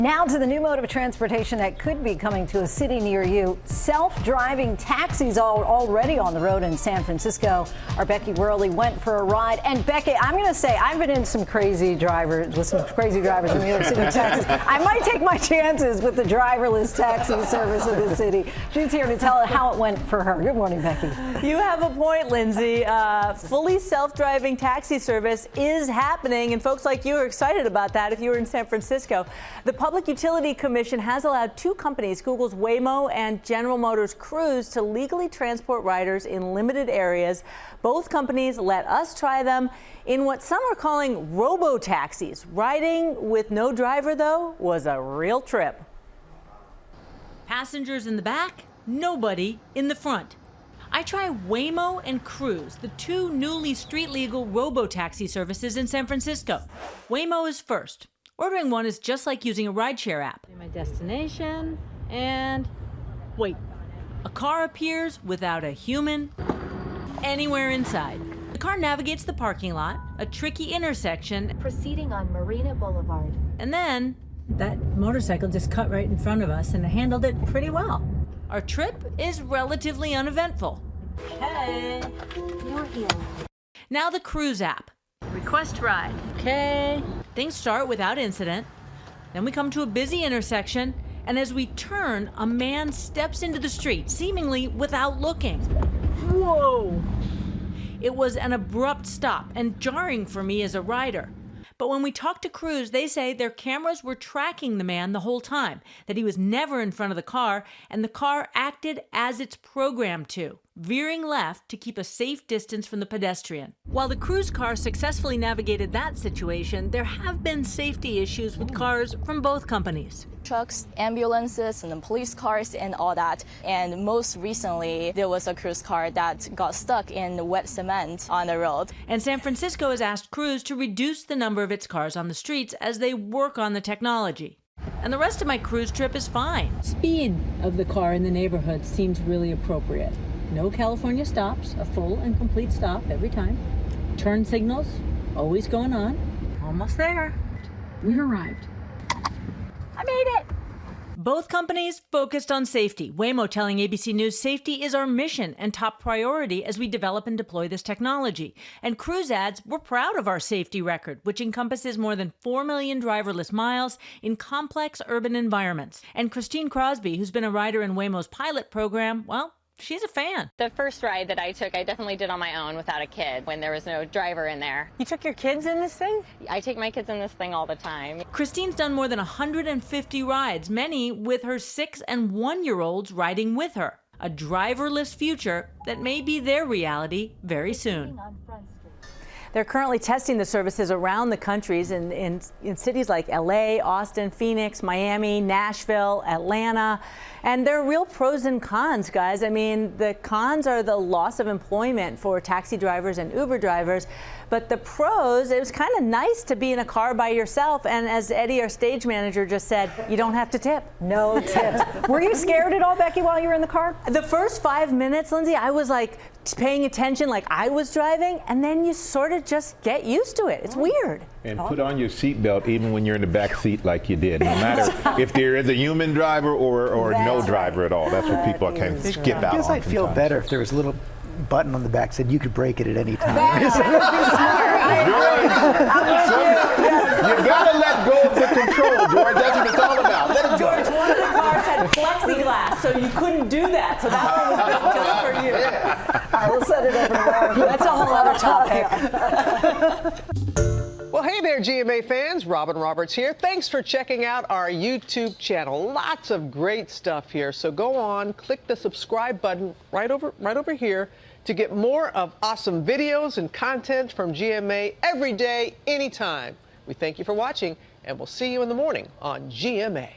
Now to the new mode of transportation that could be coming to a city near you. Self-driving taxis are already on the road in San Francisco. Our Becky Worley went for a ride. And Becky, I'm going to say I've been in some crazy drivers in New York City taxis. I might take my chances with the driverless taxi service of the city. She's here to tell us how it went for her. Good morning, Becky. You have a point, Lindsay. Fully self-driving taxi service is happening, and folks like you are excited about that if you were in San Francisco. The Public Utility Commission has allowed two companies, Google's Waymo and General Motors Cruise, to legally transport riders in limited areas. Both companies let us try them in what some are calling robo-taxis. Riding with no driver, though, was a real trip. Passengers in the back, nobody in the front. I try Waymo and Cruise, the two newly street-legal robo-taxi services in San Francisco. Waymo is first. Ordering one is just like using a rideshare app. My destination, and wait, a car appears without a human anywhere inside. The car navigates the parking lot, a tricky intersection, proceeding on Marina Boulevard. And then that motorcycle just cut right in front of us and handled it pretty well. Our trip is relatively uneventful. Okay, You're here. now the Cruise app. Request ride. Okay. Things start without incident. Then we come to a busy intersection, and as we turn, a man steps into the street, seemingly without looking. Whoa! It was an abrupt stop and jarring for me as a rider. But when we talked to Cruise, they say their cameras were tracking the man the whole time, that he was never in front of the car, and the car acted as it's programmed to, veering left to keep a safe distance from the pedestrian. While the Cruise car successfully navigated that situation, there have been safety issues with cars from both companies. Trucks, ambulances, and then police cars and all that. And most recently, there was a Cruise car that got stuck in wet cement on the road. And San Francisco has asked Cruise to reduce the number of its cars on the streets as they work on the technology. And the rest of my Cruise trip is fine. Speed of the car in the neighborhood seems really appropriate. No California stops, a full and complete stop every time. Turn signals, always going on. Almost there. We've arrived. I made it. Both companies focused on safety. Waymo telling ABC News safety is our mission and top priority as we develop and deploy this technology. And Cruise adds, we're proud of our safety record, which encompasses more than 4 million driverless miles in complex urban environments. And Christine Crosby, who's been a rider in Waymo's pilot program, well, she's a fan. The first ride that I took, I definitely did on my own without a kid when there was no driver in there. You took your kids in this thing? I take my kids in this thing all the time. Christine's done more than 150 rides, many with her 6- and 1-year-olds riding with her. A driverless future that may be their reality very soon. They're currently testing the services around the countries in cities like LA, Austin, Phoenix, Miami, Nashville, Atlanta. And there are real pros and cons, guys. I mean, the cons are the loss of employment for taxi drivers and Uber drivers. But the pros, it was kind of nice to be in a car by yourself. And as Eddie, our stage manager, just said, you don't have to tip. No tips. Were you scared at all, Becky, while you were in the car? The first 5 minutes, Lindsay, I was like paying attention like I was driving, and then you sort of just get used to it. It's weird. And put on your seatbelt even when you're in the back seat like you did, no matter if there is a human driver or no driver at all. That's what people can skip out on. I guess I'd feel better if there was a little button on the back that said you could break it at any time. You gotta let go of the control, George. That's what it's all about. Let it go. George, one of the cars had plexiglass, so you couldn't do that. So that one was built just for you. All right, we'll set it over tomorrow. That's a whole other topic. Well, hey there, GMA fans. Robin Roberts here. Thanks for checking out our YouTube channel. Lots of great stuff here. So go on, click the subscribe button right over here to get more of awesome videos and content from GMA every day, anytime. We thank you for watching, and we'll see you in the morning on GMA.